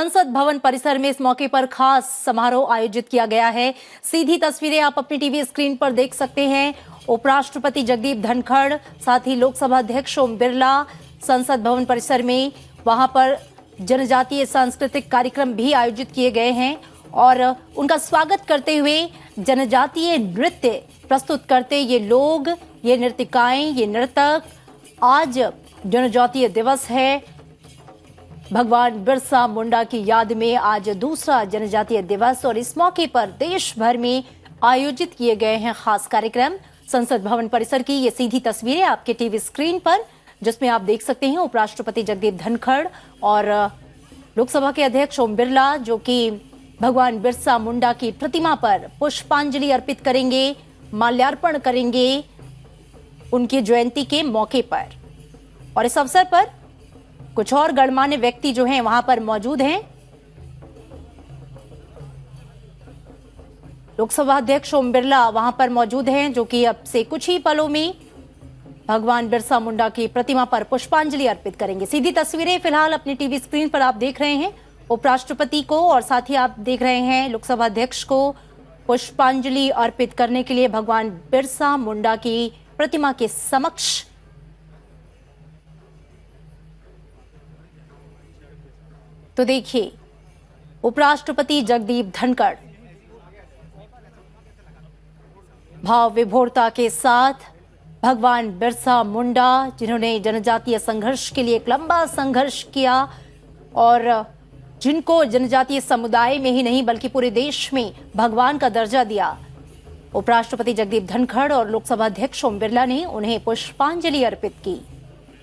संसद भवन परिसर में इस मौके पर खास समारोह आयोजित किया गया है। सीधी तस्वीरें आप अपनी टीवी स्क्रीन पर देख सकते हैं। उपराष्ट्रपति जगदीप धनखड़, साथ ही लोकसभा अध्यक्ष ओम बिरला संसद भवन परिसर में, वहां पर जनजातीय सांस्कृतिक कार्यक्रम भी आयोजित किए गए हैं और उनका स्वागत करते हुए जनजातीय नृत्य प्रस्तुत करते ये लोग, ये नृत्यकाएं, ये नर्तक। आज जनजातीय दिवस है। भगवान बिरसा मुंडा की याद में आज दूसरा जनजातीय दिवस और इस मौके पर देश भर में आयोजित किए गए हैं खास कार्यक्रम। संसद भवन परिसर की ये सीधी तस्वीरें आपके टीवी स्क्रीन पर, जिसमें आप देख सकते हैं उपराष्ट्रपति जगदीप धनखड़ और लोकसभा के अध्यक्ष ओम बिरला, जो कि भगवान बिरसा मुंडा की प्रतिमा पर पुष्पांजलि अर्पित करेंगे, माल्यार्पण करेंगे उनकी जयंती के मौके पर। और इस अवसर पर कुछ और गणमान्य व्यक्ति जो हैं वहां पर मौजूद हैं। लोकसभा अध्यक्ष ओम बिरला वहां पर मौजूद हैं, जो कि अब से कुछ ही पलों में भगवान बिरसा मुंडा की प्रतिमा पर पुष्पांजलि अर्पित करेंगे। सीधी तस्वीरें फिलहाल अपनी टीवी स्क्रीन पर आप देख रहे हैं उपराष्ट्रपति को, और साथ ही आप देख रहे हैं लोकसभा अध्यक्ष को पुष्पांजलि अर्पित करने के लिए भगवान बिरसा मुंडा की प्रतिमा के समक्ष। तो देखिए, उपराष्ट्रपति जगदीप धनखड़ भाव विभोरता के साथ भगवान बिरसा मुंडा, जिन्होंने जनजातीय संघर्ष के लिए एक लंबा संघर्ष किया और जिनको जनजातीय समुदाय में ही नहीं बल्कि पूरे देश में भगवान का दर्जा दिया, उपराष्ट्रपति जगदीप धनखड़ और लोकसभा अध्यक्ष ओम बिरला ने उन्हें पुष्पांजलि अर्पित की,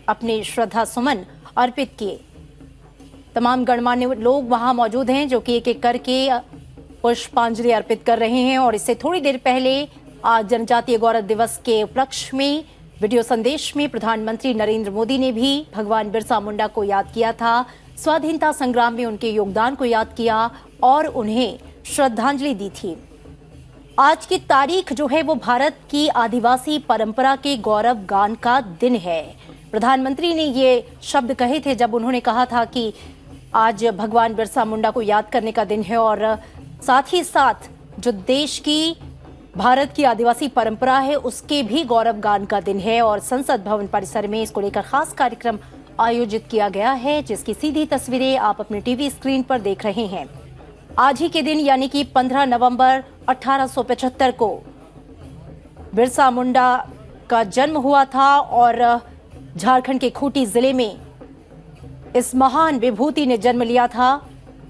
अपने श्रद्धा सुमन अर्पित किए। तमाम गणमान्य लोग वहां मौजूद हैं जो कि एक एक करके पुष्पांजलि अर्पित कर रहे हैं। और इससे थोड़ी देर पहले आज जनजातीय गौरव दिवस के उपलक्ष्य में वीडियो संदेश में प्रधानमंत्री नरेंद्र मोदी ने भी भगवान बिरसा मुंडा को याद किया था, स्वाधीनता संग्राम में उनके योगदान को याद किया और उन्हें श्रद्धांजलि दी थी। आज की तारीख जो है वो भारत की आदिवासी परंपरा के गौरव गान का दिन है। प्रधानमंत्री ने ये शब्द कहे थे जब उन्होंने कहा था कि आज भगवान बिरसा मुंडा को याद करने का दिन है और साथ ही साथ जो देश की, भारत की आदिवासी परंपरा है उसके भी गौरव गान का दिन है। और संसद भवन परिसर में इसको लेकर खास कार्यक्रम आयोजित किया गया है, जिसकी सीधी तस्वीरें आप अपने टीवी स्क्रीन पर देख रहे हैं। आज ही के दिन यानी कि 15 नवंबर 1875 को बिरसा मुंडा का जन्म हुआ था और झारखंड के खूंटी जिले में इस महान विभूति ने जन्म लिया था।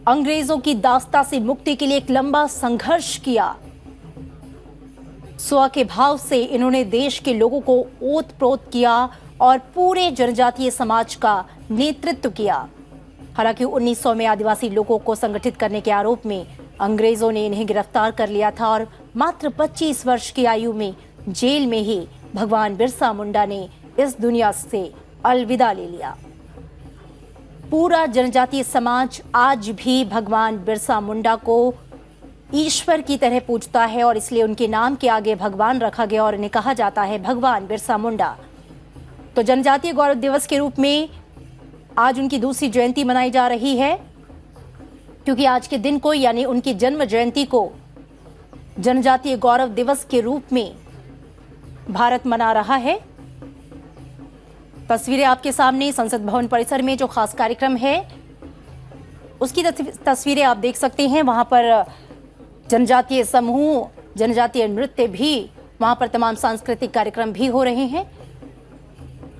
अंग्रेजों की दास्ता से मुक्ति के लिए एक लंबा संघर्ष किया। स्व के भाव से इन्होंने देश के लोगों को ओत-प्रोत किया और पूरे जनजातीय समाज का नेतृत्व किया। हालांकि 1900 में आदिवासी लोगों को संगठित करने के आरोप में अंग्रेजों ने इन्हें गिरफ्तार कर लिया था और मात्र 25 वर्ष की आयु में जेल में ही भगवान बिरसा मुंडा ने इस दुनिया से अलविदा ले लिया। पूरा जनजातीय समाज आज भी भगवान बिरसा मुंडा को ईश्वर की तरह पूजता है और इसलिए उनके नाम के आगे भगवान रखा गया और इन्हें कहा जाता है भगवान बिरसा मुंडा। तो जनजातीय गौरव दिवस के रूप में आज उनकी दूसरी जयंती मनाई जा रही है, क्योंकि आज के दिन को यानी उनकी जन्म जयंती को जनजातीय गौरव दिवस के रूप में भारत मना रहा है। तस्वीरें आपके सामने संसद भवन परिसर में जो खास कार्यक्रम है उसकी तस्वीरें आप देख सकते हैं। वहां पर जनजातीय समूह, जनजातीय नृत्य भी, वहां पर तमाम सांस्कृतिक कार्यक्रम भी हो रहे हैं।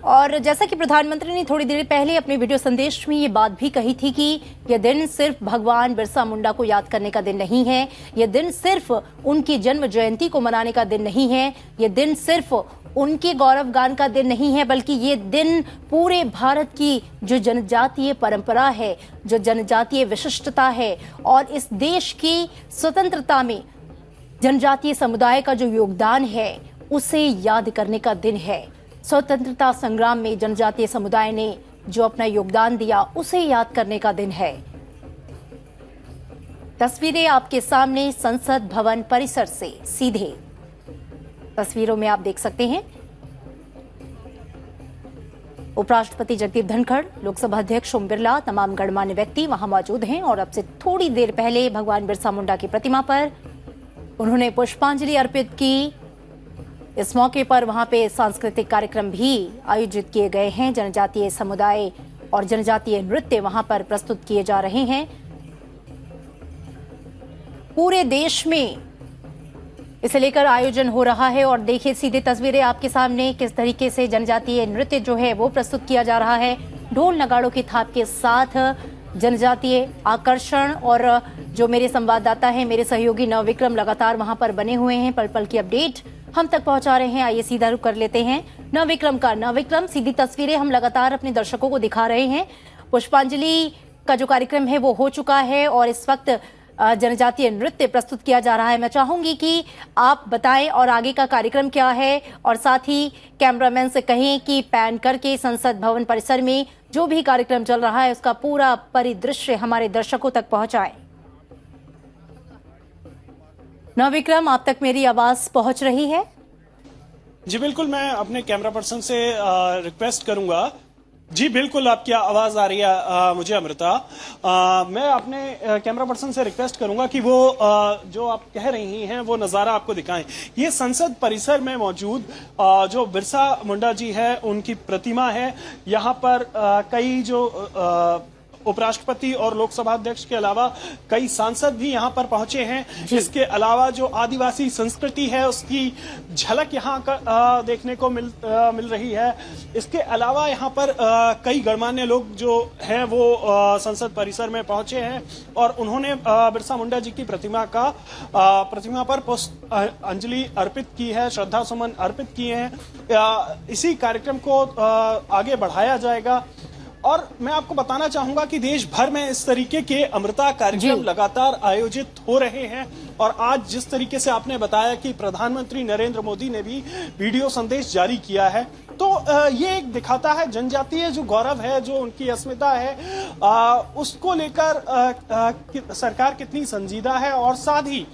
और जैसा कि प्रधानमंत्री ने थोड़ी देर पहले अपने वीडियो संदेश में ये बात भी कही थी कि यह दिन सिर्फ भगवान बिरसा मुंडा को याद करने का दिन नहीं है, यह दिन सिर्फ उनकी जन्म जयंती को मनाने का दिन नहीं है, यह दिन सिर्फ उनके गौरव गान का दिन नहीं है, बल्कि ये दिन पूरे भारत की जो जनजातीय परंपरा है, जो जनजातीय विशिष्टता है और इस देश की स्वतंत्रता में जनजातीय समुदाय का जो योगदान है उसे याद करने का दिन है। स्वतंत्रता संग्राम में जनजातीय समुदाय ने जो अपना योगदान दिया उसे याद करने का दिन है। तस्वीरें आपके सामने संसद भवन परिसर से सीधे तस्वीरों में आप देख सकते हैं। उपराष्ट्रपति जगदीप धनखड़, लोकसभा अध्यक्ष ओम बिरला, तमाम गणमान्य व्यक्ति वहां मौजूद हैं और अब से थोड़ी देर पहले भगवान बिरसा मुंडा की प्रतिमा पर उन्होंने पुष्पांजलि अर्पित की। इस मौके पर वहां पे सांस्कृतिक कार्यक्रम भी आयोजित किए गए हैं। जनजातीय समुदाय और जनजातीय नृत्य वहां पर प्रस्तुत किए जा रहे हैं। पूरे देश में इसे लेकर आयोजन हो रहा है और देखिए सीधे तस्वीरें आपके सामने किस तरीके से जनजातीय नृत्य जो है वो प्रस्तुत किया जा रहा है। ढोल नगाड़ों की थाप के साथ जनजातीय आकर्षण और जो मेरे संवाददाता हैं, मेरे सहयोगी नवविक्रम लगातार वहां पर बने हुए हैं, पल पल की अपडेट हम तक पहुंचा रहे हैं। आइए सीधा रुख कर लेते हैं नवविक्रम, सीधी तस्वीरें हम लगातार अपने दर्शकों को दिखा रहे हैं। पुष्पांजलि का जो कार्यक्रम है वो हो चुका है और इस वक्त जनजातीय नृत्य प्रस्तुत किया जा रहा है। मैं चाहूंगी कि आप बताएं और आगे का कार्यक्रम क्या है और साथ ही कैमरामैन से कहें कि पैन करके संसद भवन परिसर में जो भी कार्यक्रम चल रहा है उसका पूरा परिदृश्य हमारे दर्शकों तक पहुंचाएं। नवविक्रम, आप तक मेरी आवाज पहुंच रही है? जी बिल्कुल, मैं अपने कैमरा पर्सन से रिक्वेस्ट करूंगा। जी बिल्कुल, आपकी आवाज आ रही है मुझे अमृता। मैं अपने कैमरा पर्सन से रिक्वेस्ट करूंगा कि वो जो आप कह रही हैं वो नज़ारा आपको दिखाएं। ये संसद परिसर में मौजूद जो बिरसा मुंडा जी है उनकी प्रतिमा है। यहाँ पर कई जो उपराष्ट्रपति और लोकसभा अध्यक्ष के अलावा कई सांसद भी यहाँ पर पहुंचे हैं। इसके अलावा जो आदिवासी संस्कृति है उसकी झलक यहाँ का देखने को मिल रही है। इसके अलावा यहाँ पर कई गणमान्य लोग जो हैं वो संसद परिसर में पहुंचे हैं और उन्होंने बिरसा मुंडा जी की प्रतिमा पर पुष्पांजलि अर्पित की है, श्रद्धा सुमन अर्पित किए हैं। इसी कार्यक्रम को आगे बढ़ाया जाएगा और मैं आपको बताना चाहूंगा कि देश भर में इस तरीके के अमृता कार्यक्रम लगातार आयोजित हो रहे हैं और आज जिस तरीके से आपने बताया कि प्रधानमंत्री नरेंद्र मोदी ने भी वीडियो संदेश जारी किया है, तो ये एक दिखाता है जनजातीय जो गौरव है, जो उनकी अस्मिता है, उसको लेकर सरकार कितनी संजीदा है। और साथ ही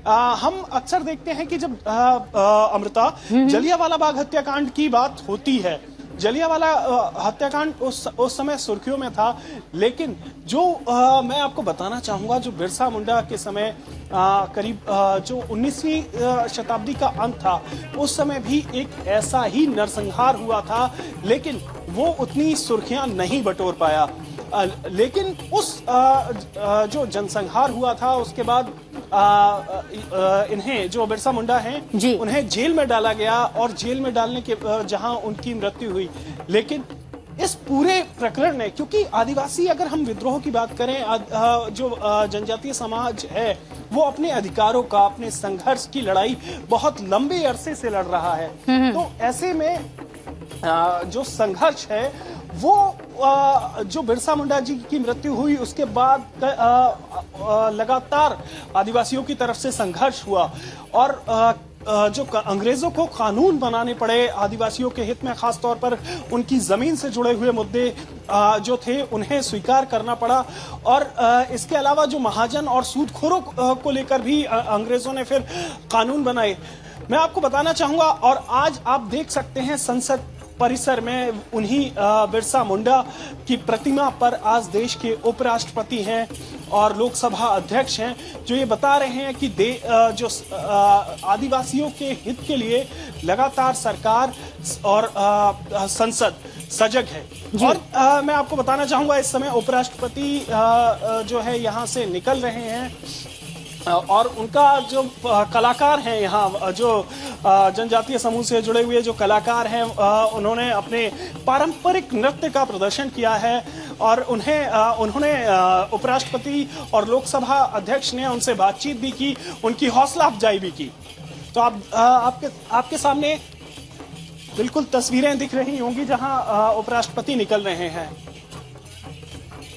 हम अक्सर देखते हैं कि जब अमृता जलियांवाला बाग हत्याकांड की बात होती है, जलियांवाला हत्याकांड उस समय सुर्खियों में था, लेकिन जो मैं आपको बताना चाहूंगा जो बिरसा मुंडा के समय करीब जो 19वीं शताब्दी का अंत था उस समय भी एक ऐसा ही नरसंहार हुआ था, लेकिन वो उतनी सुर्खियां नहीं बटोर पाया। लेकिन उस जो जनसंहार हुआ था उसके बाद इन्हें जो बिरसा मुंडा हैं उन्हें जेल में डाला गया और जेल में डालने के जहां उनकी मृत्यु हुई। लेकिन इस पूरे प्रकरण में, क्योंकि आदिवासी, अगर हम विद्रोह की बात करें, जो जनजातीय समाज है वो अपने अधिकारों का, अपने संघर्ष की लड़ाई बहुत लंबे अरसे से लड़ रहा है। तो ऐसे में जो संघर्ष है वो जो बिरसा मुंडा जी की मृत्यु हुई उसके बाद लगातार आदिवासियों की तरफ से संघर्ष हुआ और जो अंग्रेजों को कानून बनाने पड़े आदिवासियों के हित में, खासतौर पर उनकी जमीन से जुड़े हुए मुद्दे जो थे उन्हें स्वीकार करना पड़ा। और इसके अलावा जो महाजन और सूदखोरों को लेकर भी अंग्रेजों ने फिर कानून बनाए। मैं आपको बताना चाहूंगा और आज आप देख सकते हैं संसद परिसर में उन्हीं बिरसा मुंडा की प्रतिमा पर आज देश के उपराष्ट्रपति हैं और लोकसभा अध्यक्ष हैं जो ये बता रहे हैं कि जो आदिवासियों के हित के लिए लगातार सरकार और संसद सजग है। और मैं आपको बताना चाहूंगा इस समय उपराष्ट्रपति जो है यहाँ से निकल रहे हैं और उनका जो कलाकार हैं यहाँ, जो जनजातीय समूह से जुड़े हुए जो कलाकार हैं, उन्होंने अपने पारंपरिक नृत्य का प्रदर्शन किया है और उन्होंने उपराष्ट्रपति और लोकसभा अध्यक्ष ने उनसे बातचीत भी की, उनकी हौसला अफजाई भी की। तो आपके सामने बिल्कुल तस्वीरें दिख रही होंगी जहां उपराष्ट्रपति निकल रहे हैं।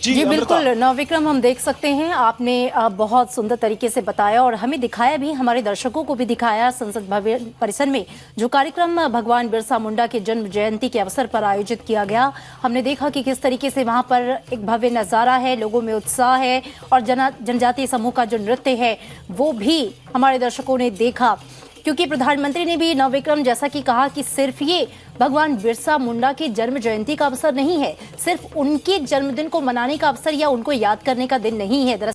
जी बिल्कुल नवविक्रम, हम देख सकते हैं आपने बहुत सुंदर तरीके से बताया और हमें दिखाया भी, हमारे दर्शकों को भी दिखाया संसद भवन परिसर में जो कार्यक्रम भगवान बिरसा मुंडा के जन्म जयंती के अवसर पर आयोजित किया गया। हमने देखा कि किस तरीके से वहां पर एक भव्य नजारा है, लोगों में उत्साह है और जनजातीय समूह का जो नृत्य है वो भी हमारे दर्शकों ने देखा। क्योंकि प्रधानमंत्री ने भी नवविक्रम जैसा कि कहा कि सिर्फ ये भगवान बिरसा मुंडा की जन्म जयंती का अवसर नहीं है, सिर्फ उनके जन्मदिन को मनाने का अवसर या उनको याद करने का दिन नहीं है।